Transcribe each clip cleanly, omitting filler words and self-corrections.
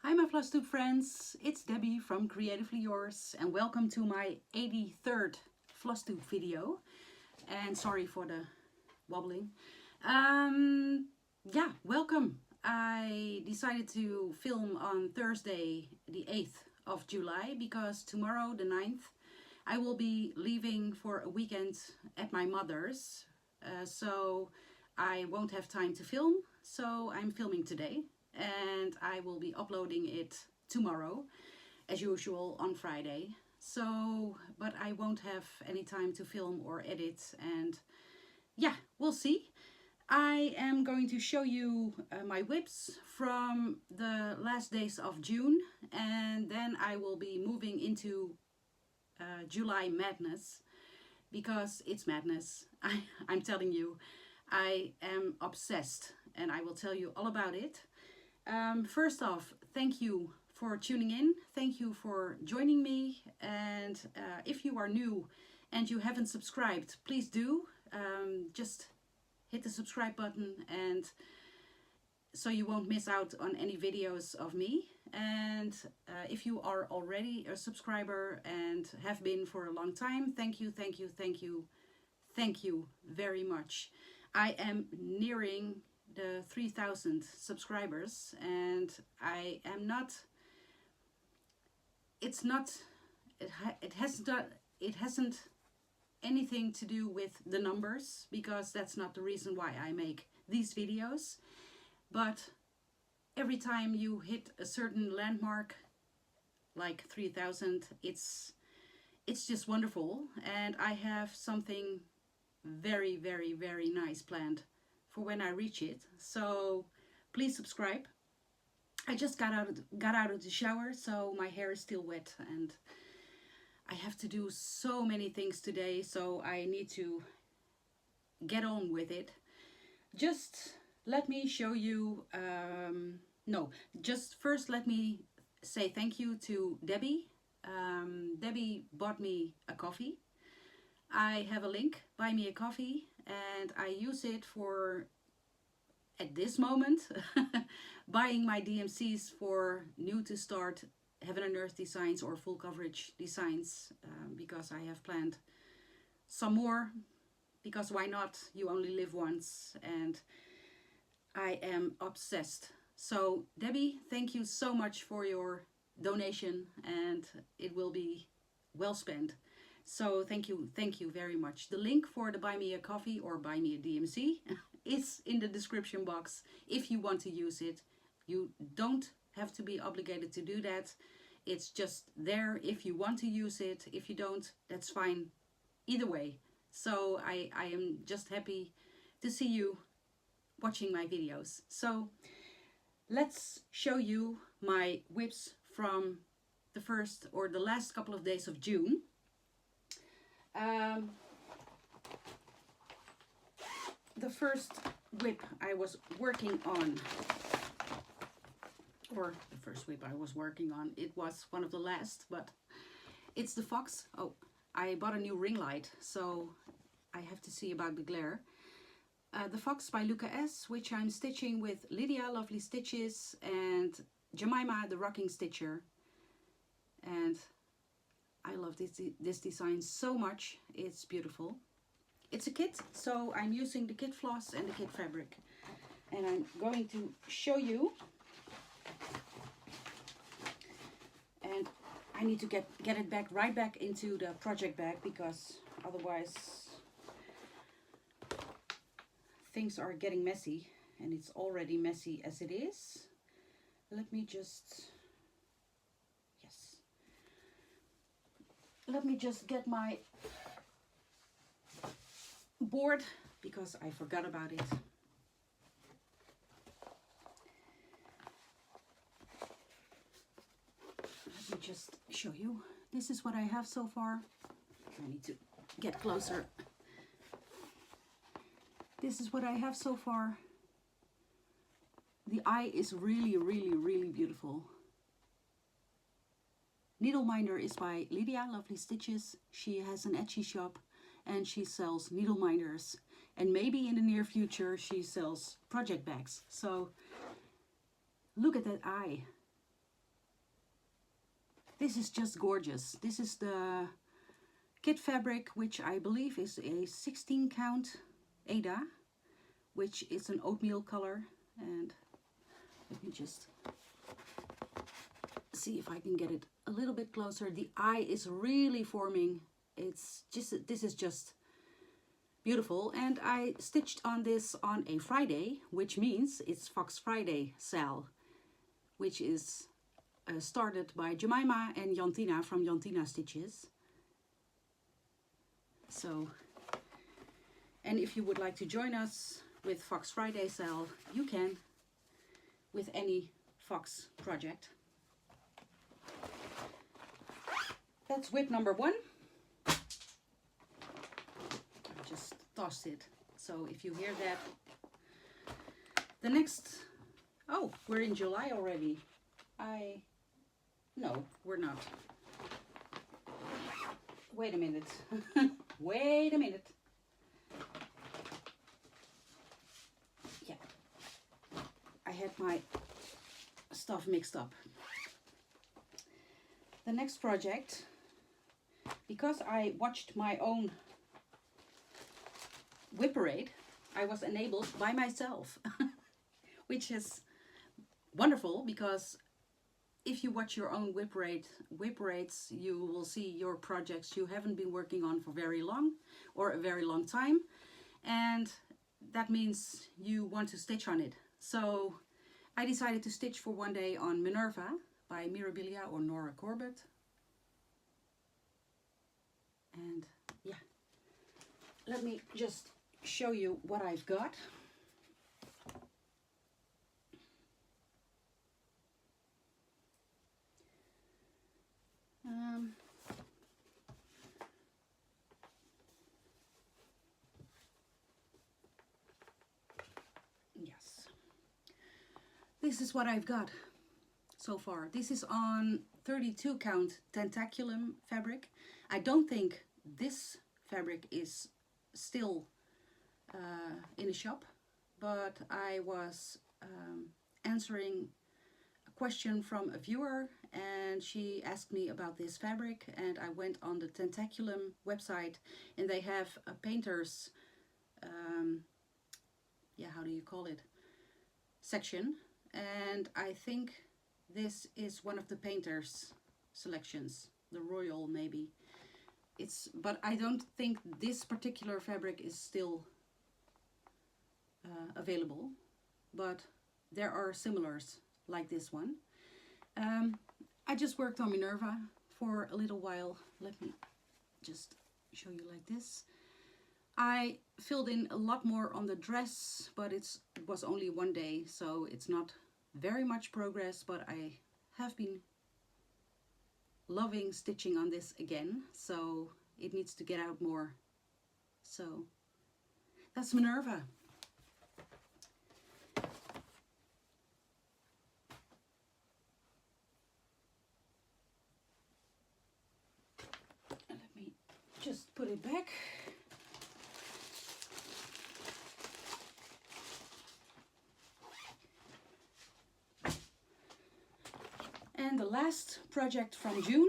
Hi my Flosstube friends, it's Debbie from Creatively Yours and welcome to my 83rd Flosstube video. And sorry for the wobbling. Yeah, welcome. I decided to film on Thursday the 8th of July because tomorrow the 9th I will be leaving for a weekend at my mother's. So I won't have time to film, so I'm filming today. And I will be uploading it tomorrow as usual on Friday. So, but I won't have any time to film or edit, and yeah, we'll see. I am going to show you my whips from the last days of June, and then I will be moving into July madness, because it's madness. I'm telling you, I am obsessed, and I will tell you all about it. First off, thank you for tuning in. Thank you for joining me. And if you are new and you haven't subscribed, please do. Just hit the subscribe button, and so you won't miss out on any videos of me. And if you are already a subscriber and have been for a long time, thank you, thank you, thank you, thank you very much. I am nearing the 3,000 subscribers, and I am not, it hasn't anything to do with the numbers, because that's not the reason why I make these videos. But every time you hit a certain landmark like 3,000, it's just wonderful, and I have something very, very, very nice planned for when I reach it. So please subscribe. I just got out of the shower, so my hair is still wet, and I have to do so many things today, so I need to get on with it. Just let me show you, just first let me say thank you to Debbie. Debbie bought me a coffee. I have a link, buy me a coffee, and I use it for, at this moment, buying my DMCs for new to start Heaven and Earth designs or full coverage designs, because I have planned some more, because why not? You only live once, and I am obsessed. So Debbie, thank you so much for your donation, and it will be well spent. So thank you very much. The link for the buy me a coffee or buy me a DMC is in the description box if you want to use it. You don't have to be obligated to do that. It's just there if you want to use it. If you don't, that's fine. Either way. So I am just happy to see you watching my videos. So let's show you my whips from the first or the last couple of days of June. The first whip I was working on, or the first whip I was working on, it was one of the last, but it's the Fox. Oh, I bought a new ring light, so I have to see about the glare. The Fox by Luca-S, which I'm stitching with Lydia, Lovely Stitches, and Jemima, the Rocking Stitcher. And I love this design so much. It's beautiful. It's a kit, so I'm using the kit floss and the kit fabric. And I'm going to show you. And I need to get it back right back into the project bag, because otherwise things are getting messy, and it's already messy as it is. Let me just, yes. Let me just get my board, because I forgot about it. Let me just show you. This is what I have so far. I need to get closer. This is what I have so far. The eye is really, really, really beautiful. Needle minder is by Lydia, Lovely Stitches. She has an Etsy shop, and she sells needle minders, and maybe in the near future she sells project bags. So look at that eye. This is just gorgeous. This is the kit fabric, which I believe is a 16 count Aida, which is an oatmeal color. And let me just see if I can get it a little bit closer. The eye is really forming. It's just, this is just beautiful. And I stitched on this on a Friday, which means it's Fox Friday sale, which is started by Jemima and Jantina from Jantina Stitches. So, and if you would like to join us with Fox Friday sale, you can with any Fox project. That's whip number 1. I just tossed it. So if you hear that, the next, oh, we're in July already. No, we're not. Wait a minute. Wait a minute. Yeah. I had my stuff mixed up. The next project, because I watched my own whip parade, I was enabled by myself, which is wonderful, because if you watch your own whip parades, you will see your projects you haven't been working on for very long or a very long time, and that means you want to stitch on it. So I decided to stitch for one day on Minerva by Mirabilia or Nora Corbett. And yeah, let me just show you what I've got. Yes, this is what I've got so far. This is on 32 count tentaculum fabric. I don't think this fabric is still in a shop, but I was answering a question from a viewer, and she asked me about this fabric, and I went on the Tentaculum website, and they have a painter's yeah, how do you call it, section, and I think this is one of the painter's selections, the Royal maybe. But I don't think this particular fabric is still available, but there are similars like this one. I just worked on Minerva for a little while. Let me just show you like this. I filled in a lot more on the dress, but it was only one day, so it's not very much progress, but I have been loving stitching on this again, so it needs to get out more. So that's Minerva. Let me just put it back. And the last project from June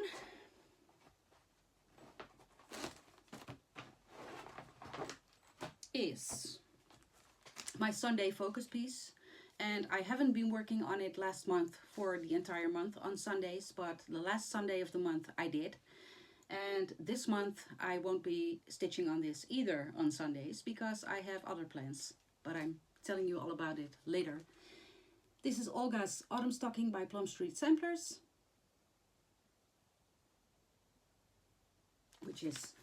is my Sunday focus piece, and I haven't been working on it last month for the entire month on Sundays, but the last Sunday of the month I did. And this month I won't be stitching on this either on Sundays because I have other plans, but I'm telling you all about it later. This is Olga's Autumn Stocking by Plum Street Samplers, which is,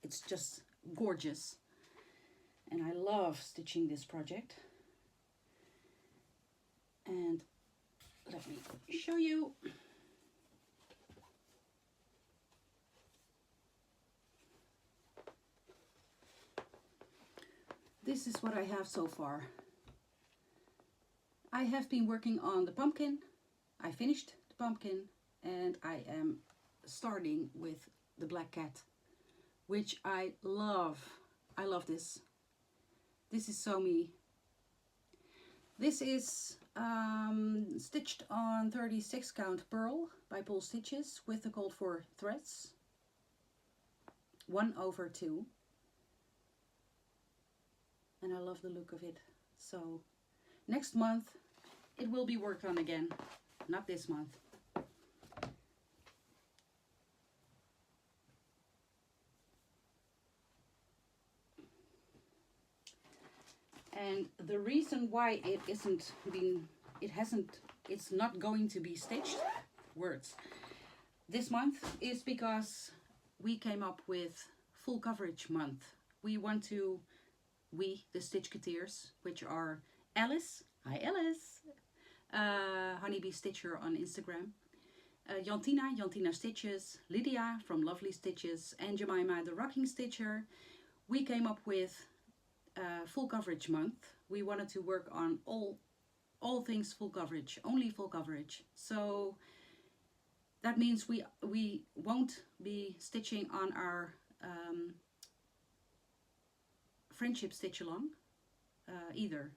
it's just gorgeous. And I love stitching this project. And let me show you. This is what I have so far. I have been working on the pumpkin. I finished the pumpkin, and I am starting with the black cat, which I love. I love this. This is so me. This is Stitched on 36 count purl by Stitches with the called for threads, 1/2, and I love the look of it. So next month it will be worked on again, not this month. And the reason why it's not going to be stitched, words, this month is because we came up with full coverage month. We, the Stitchketeers, which are Alice, hi Alice, Honeybee Stitcher on Instagram, Jantina Stitches, Lydia from Lovely Stitches, and Jemima the Rocking Stitcher, we came up with full coverage month. We wanted to work on all things full coverage, only full coverage. So that means we won't be stitching on our friendship stitch along either.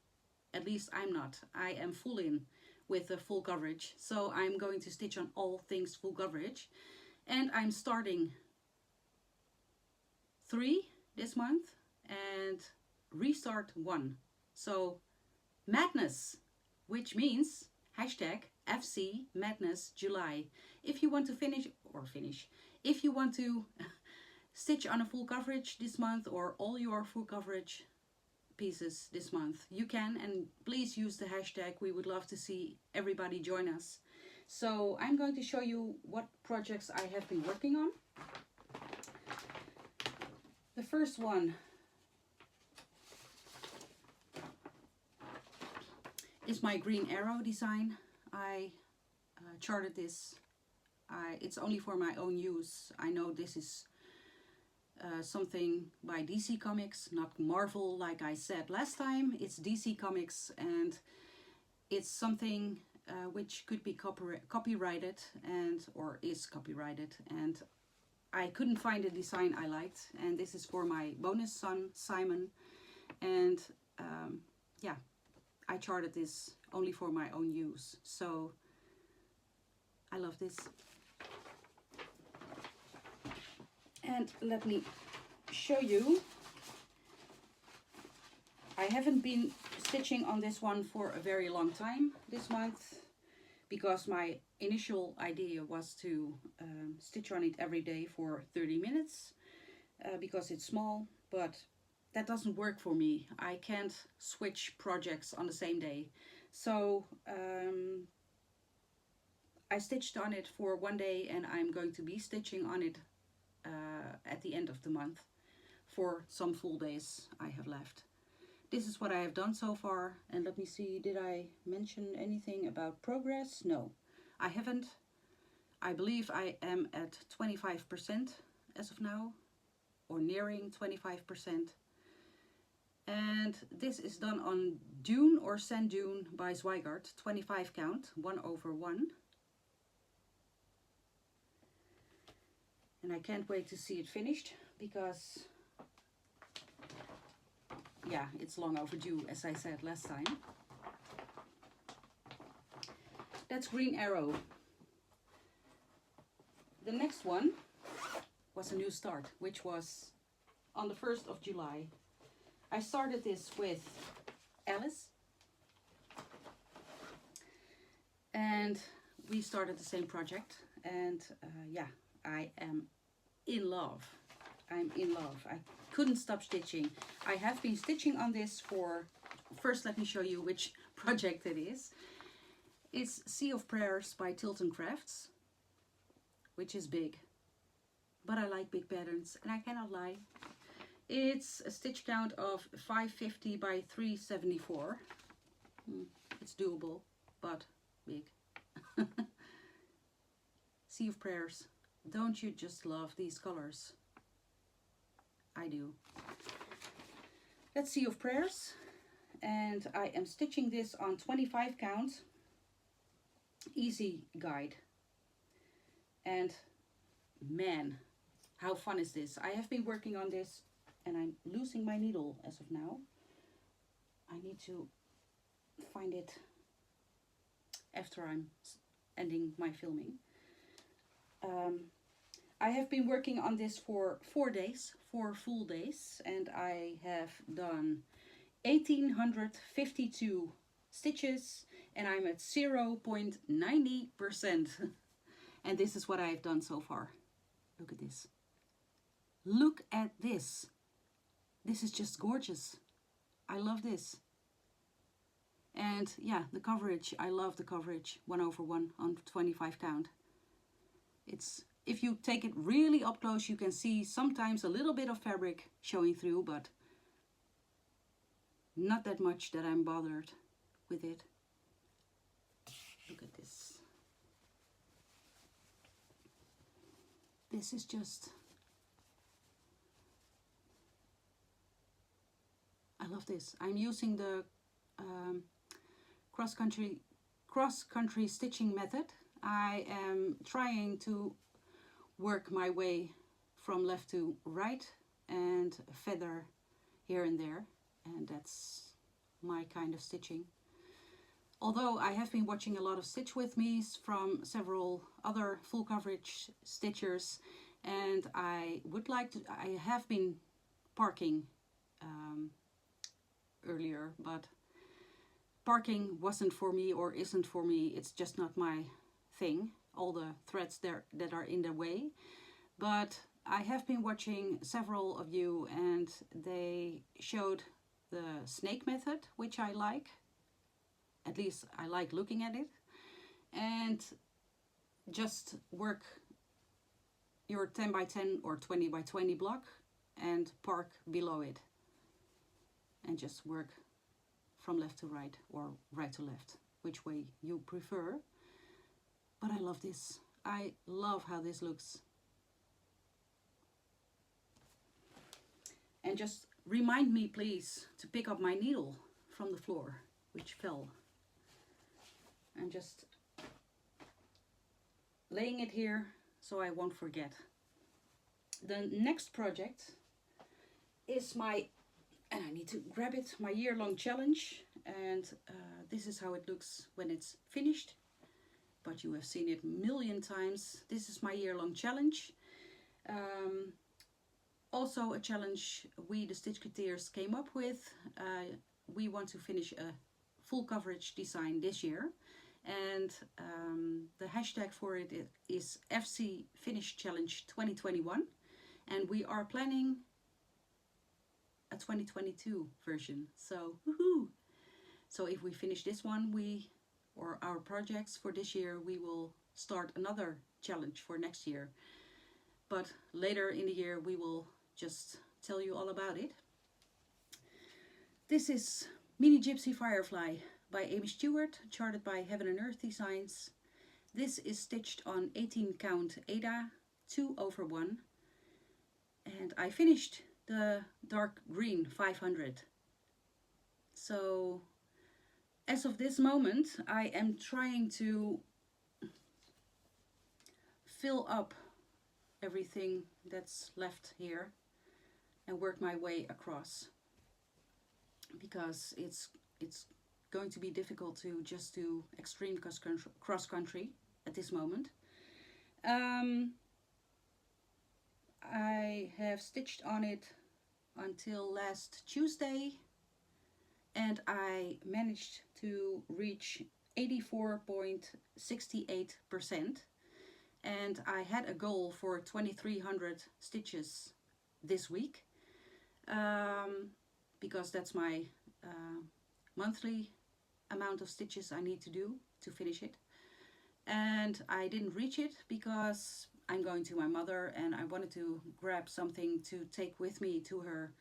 At least I'm not. I am full in with the full coverage. So I'm going to stitch on all things full coverage. And I'm starting 3 this month and restart 1. So madness, which means hashtag FC Madness July. If you want to if you want to stitch on a full coverage this month or all your full coverage pieces this month, you can, and please use the hashtag. We would love to see everybody join us. So I'm going to show you what projects I have been working on. The first one is my green arrow design. I charted this. It's only for my own use. I know this is something by DC Comics, not Marvel like I said last time. It's DC Comics, and it's something which could be copyrighted or is copyrighted, and I couldn't find a design I liked, and this is for my bonus son Simon, and yeah, I charted this only for my own use, so I love this. And let me show you. I haven't been stitching on this one for a very long time this month, because my initial idea was to stitch on it every day for 30 minutes because it's small, but that doesn't work for me. I can't switch projects on the same day. So I stitched on it for 1 day, and I'm going to be stitching on it at the end of the month for some full days I have left. This is what I have done so far, and let me see, did I mention anything about progress? No, I haven't. I believe I am at 25% as of now, or nearing 25%. And this is done on Dune or Sand Dune by Zweigart, 25 count, 1/1. And I can't wait to see it finished, because yeah, it's long overdue, as I said last time. That's Green Arrow. The next one was a new start, which was on the 1st of July. I started this with Alice, and we started the same project, and yeah, I am in love. I'm in love. I couldn't stop stitching. I have been stitching on this for, first let me show you which project it is. It's Sea of Prayers by Tilton Crafts, which is big, but I like big patterns, and I cannot lie. It's a stitch count of 550 by 374. It's doable, but big. Sea of Prayers. Don't you just love these colors? I do. That's Sea of Prayers, and I am stitching this on 25 count easy guide. And man, how fun is this? I have been working on this, and I'm losing my needle as of now. I need to find it after I'm ending my filming. I have been working on this for 4 days, 4 full days, and I have done 1852 stitches, and I'm at 0.90%. And this is what I've done so far. Look at this. Look at this. This is just gorgeous. I love this. And yeah, the coverage, I love the coverage, 1/1 on 25 count. It's, if you take it really up close, you can see sometimes a little bit of fabric showing through, but not that much that I'm bothered with it. Look at this. This is just, I love this. I'm using the cross-country stitching method. I am trying to work my way from left to right and feather here and there, and that's my kind of stitching. Although I have been watching a lot of Stitch With Me's from several other full coverage stitchers, and I have been parking earlier, but parking wasn't for me or isn't for me. It's just not my thing, all the threads there that are in the way. But I have been watching several of you, and they showed the snake method, which I like. At least I like looking at it. And just work your 10 by 10 or 20 by 20 block and park below it. And just work from left to right or right to left, which way you prefer. But I love this. I love how this looks. And just remind me, please, to pick up my needle from the floor, which fell. I'm just laying it here so I won't forget. The next project is my, and I need to grab it, my year-long challenge. And this is how it looks when it's finished. But you have seen it a million times. This is my year-long challenge. Also a challenge we, the Stitchketeers, came up with. We want to finish a full coverage design this year. And the hashtag for it is FC Finish Challenge 2021. And we are planning a 2022 version. So, woohoo! So if we finish this one, or our projects for this year, we will start another challenge for next year. But later in the year, we will just tell you all about it. This is Mini Gypsy Firefly by Aimee Stewart, charted by Heaven and Earth Designs. This is stitched on 18 count Aida 2/1, and I finished the dark green 500. So as of this moment, I am trying to fill up everything that's left here and work my way across, because it's going to be difficult to just do extreme cross country at this moment. I have stitched on it until last Tuesday, and I managed to reach 84.68%, and I had a goal for 2300 stitches this week, because that's my monthly amount of stitches I need to do to finish it. And I didn't reach it because I'm going to my mother, and I wanted to grab something to take with me to her,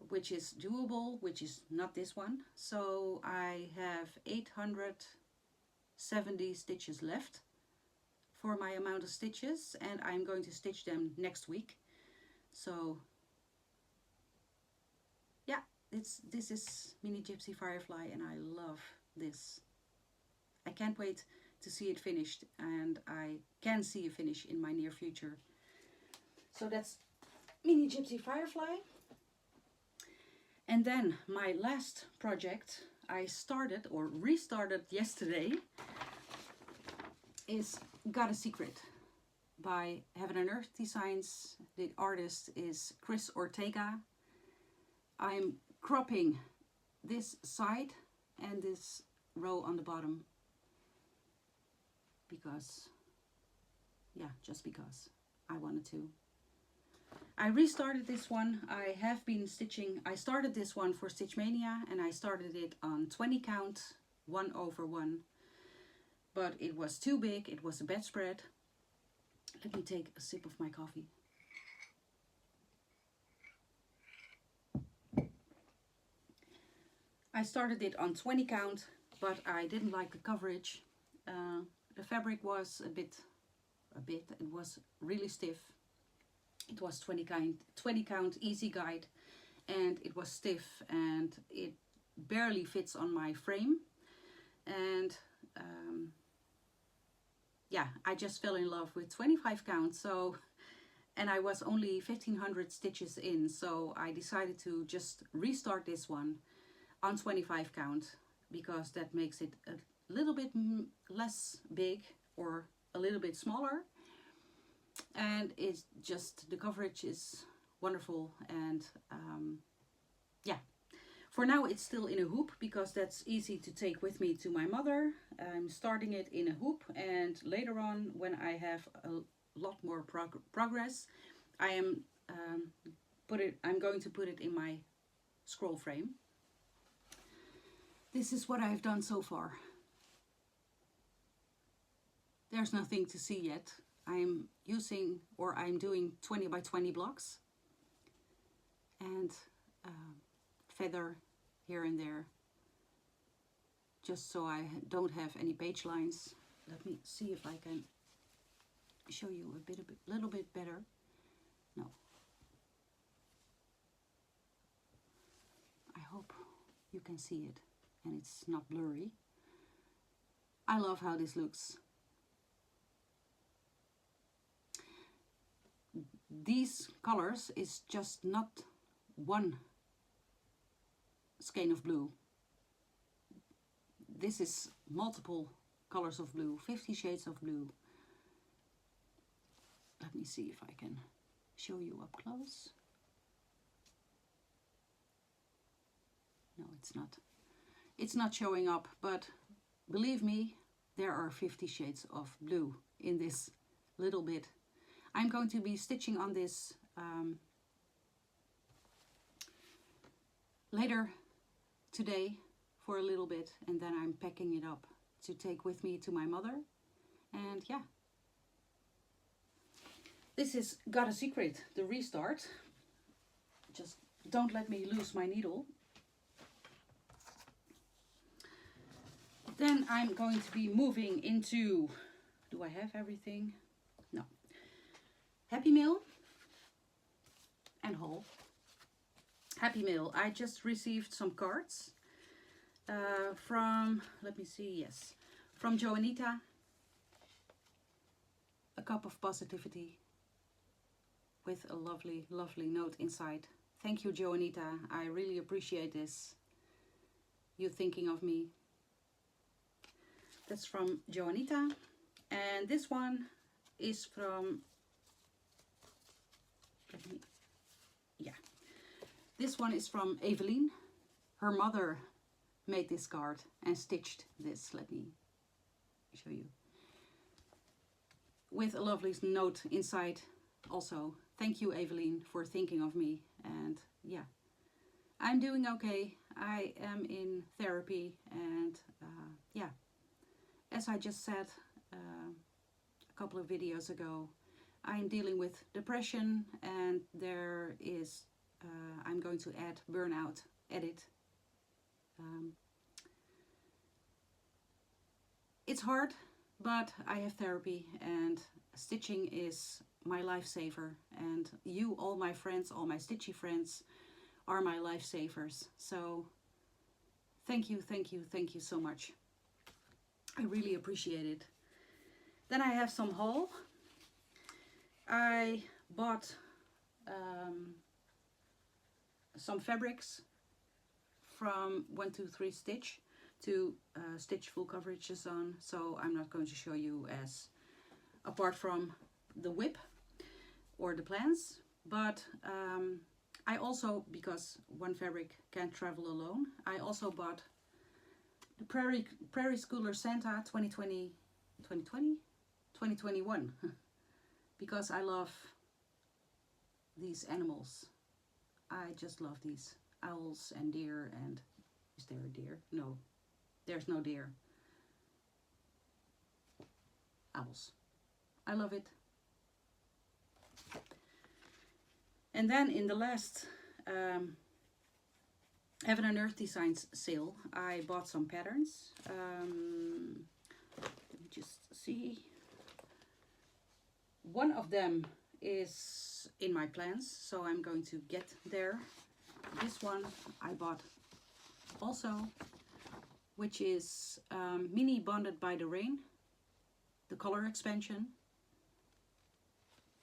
which is doable, which is not this one. So I have 870 stitches left for my amount of stitches, and I'm going to stitch them next week. So yeah, this is Mini Gypsy Firefly, and I love this. I can't wait to see it finished, and I can see a finish in my near future. So that's Mini Gypsy Firefly. And then my last project I started or restarted yesterday is Got a Secret by Heaven and Earth Designs. The artist is Ortega. I'm cropping this side and this row on the bottom because, yeah, just because I wanted to. I restarted this one. I have been stitching. I started this one for Stitch Mania and I started it on 20 count, 1/1. But it was too big. It was a bad spread. Let me take a sip of my coffee. I started it on 20 count, but I didn't like the coverage. The fabric was it was really stiff. It was 20 count easy guide, and it was stiff and it barely fits on my frame. And yeah, I just fell in love with 25 count. So, and I was only 1500 stitches in, so I decided to just restart this one on 25 count because that makes it a little bit less big or a little bit smaller, and it's just, the coverage is wonderful. And yeah, for now it's still in a hoop because that's easy to take with me to my mother. I'm starting it in a hoop, and later on when I have a lot more progress, I'm going to put it in my scroll frame. This is what I've done so far. There's nothing to see yet. I'm doing 20 by 20 blocks and feather here and there, just so I don't have any page lines. Let me see if I can show you a little bit better. No. I hope you can see it and it's not blurry. I love how this looks. These colors is just not one skein of blue. This is multiple colors of blue, 50 shades of blue. Let me see if I can show you up close. No, it's not. It's not showing up, but believe me, there are 50 shades of blue in this little bit. I'm going to be stitching on this later today for a little bit, and then I'm packing it up to take with me to my mother. And yeah, this is Got a Secret, the restart. Just don't let me lose my needle. Then I'm going to be moving into, do I have everything? No. Happy Mail and haul. Happy Mail. I just received some cards from, let me see, yes, from Joanita. A cup of positivity with a lovely, lovely note inside. Thank you, Joanita. I really appreciate this. You thinking of me. That's from Joanita. And this one is from, this one is from Evelyn. Her mother made this card and stitched this. Let me show you. With a lovely note inside also. Thank you, Evelyn, for thinking of me. And yeah, I'm doing okay. I am in therapy, and yeah, as I just said a couple of videos ago, I'm dealing with depression, and there is, I'm going to add burnout edit. It's hard, but I have therapy, and stitching is my lifesaver, and you, all my friends, all my stitchy friends, are my lifesavers. So thank you, thank you, thank you so much. I really appreciate it. Then I have some haul. I bought some fabrics from 123 Stitch. to stitch full coverages on, so I'm not going to show you as apart from the whip or the plans. But I also, because one fabric can't travel alone, I also bought the Prairie Schooler Santa 2021 because I love these animals. I just love these owls and deer. And is there a deer? No, there's no deer. Owls. I love it. And then in the last Heaven and Earth Designs sale, I bought some patterns. Let me just see. One of them is in my plans, so I'm going to get there. This one I bought also, which is Mini Bonded by the Rain, the color expansion.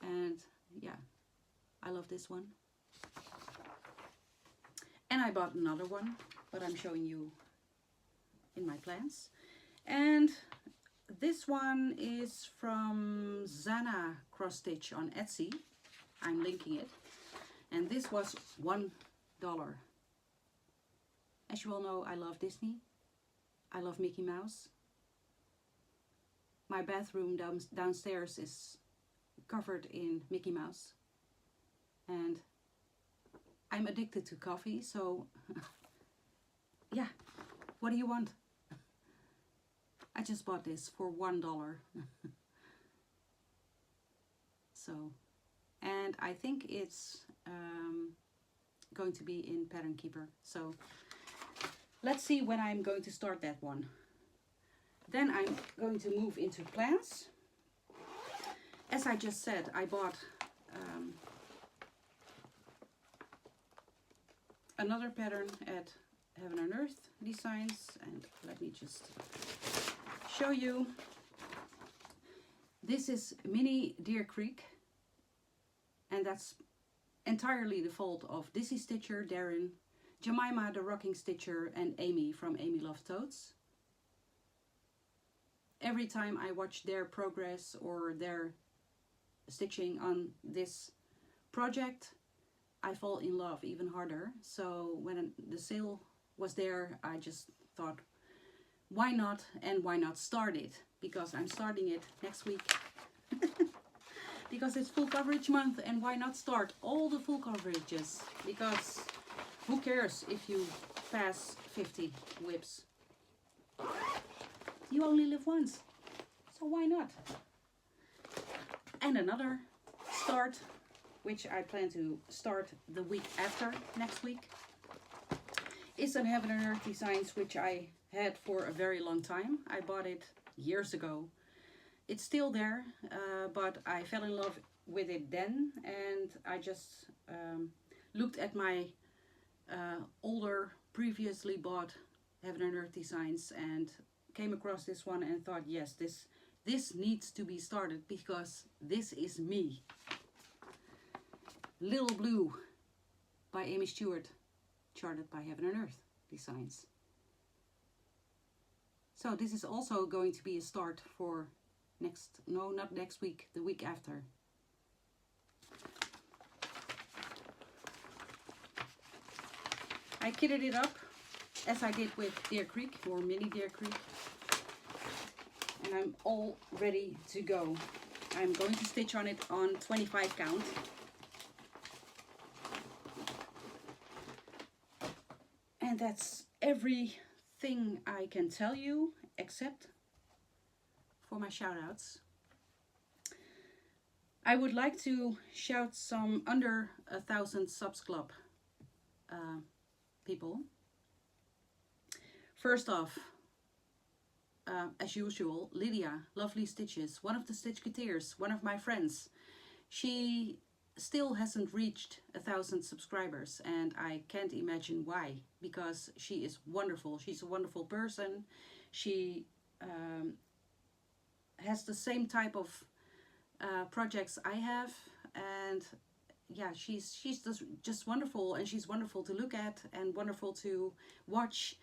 And yeah, I love this one. And I bought another one, but I'm showing you in my plans. And this one is from Zana Cross Stitch on Etsy. I'm linking it. And this was $1. As you all know, I love Disney. I love Mickey Mouse. My bathroom downstairs is covered in Mickey Mouse. And I'm addicted to coffee, so yeah, what do you want? I just bought this for $1. So, and I think it's going to be in Pattern Keeper. So let's see when I'm going to start that one. Then I'm going to move into plans. As I just said, I bought another pattern at Heaven and Earth Designs, and let me just show you. This is Mini Deer Creek, and that's entirely the fault of Dizzy Stitcher, Darren, Jemima the Rocking Stitcher, and Aimee from Aimee Love Totes. Every time I watch their progress or their stitching on this project, I fall in love even harder. So when the sale was there, I just thought, why not, and why not start it? Because I'm starting it next week. Because it's full coverage month, and why not start all the full coverages? Because who cares if you pass 50 whips? You only live once, so why not? And another start, which I plan to start the week after next week, is an Heaven and Earth Designs, which I had for a very long time. I bought it years ago. It's still there, but I fell in love with it then, and I just looked at my older, previously bought Heaven and Earth Designs and came across this one and thought, yes, this needs to be started because this is me. Little Blue by Aimee Stewart, charted by Heaven and Earth Designs. So this is also going to be a start for not next week, the week after. I kitted it up as I did with Deer Creek, or Mini Deer Creek. And I'm all ready to go. I'm going to stitch on it on 25 count. And that's everything I can tell you, except for my shout outs. I would like to shout some under 1,000 subs club people. First off, as usual, Lydia, Lovely Stitches, one of the Stitchketeers, one of my friends. She still hasn't reached 1,000 subscribers, and I can't imagine why, because she is wonderful. She's a wonderful person. She has the same type of projects I have, and yeah, she's just wonderful, and she's wonderful to look at and wonderful to watch.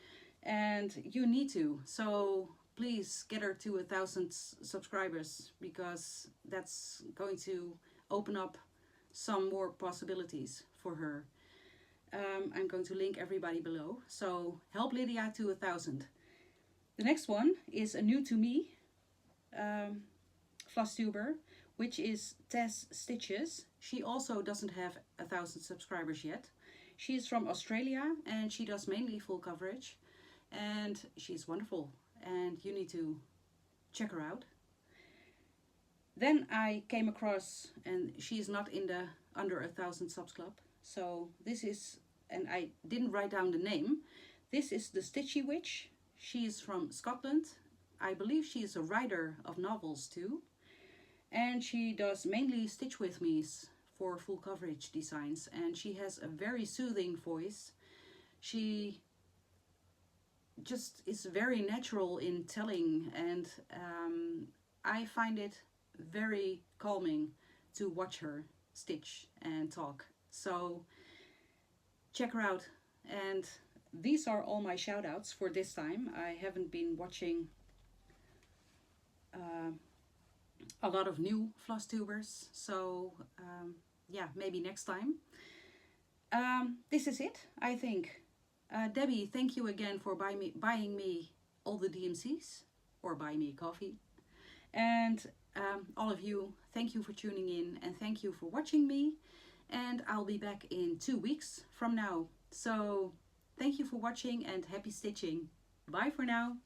and you need to. So please get her to 1,000 subscribers, because that's going to open up some more possibilities for her. I'm going to link everybody below. So help Lydia to 1,000. The next one is a new to me Flosstuber, which is Tess Stitches. She also doesn't have 1,000 subscribers yet. She's from Australia and she does mainly full coverage, and she's wonderful and you need to check her out. Then I came across, and she's not in the under 1,000 subs club, so this is, and I didn't write down the name, this is the Stitchy Witch. She is from Scotland. I believe she is a writer of novels too, and she does mainly Stitch With Me's for full coverage designs, and she has a very soothing voice. She just is very natural in telling, and I find it very calming to watch her stitch and talk. So check her out. And these are all my shout outs for this time. I haven't been watching a lot of new Flosstubers, so yeah, maybe next time. This is it, I think. Debbie, thank you again for buying me all the DMCs, or buy me coffee. And all of you, thank you for tuning in, and thank you for watching me. And I'll be back in 2 weeks from now. So thank you for watching and happy stitching. Bye for now.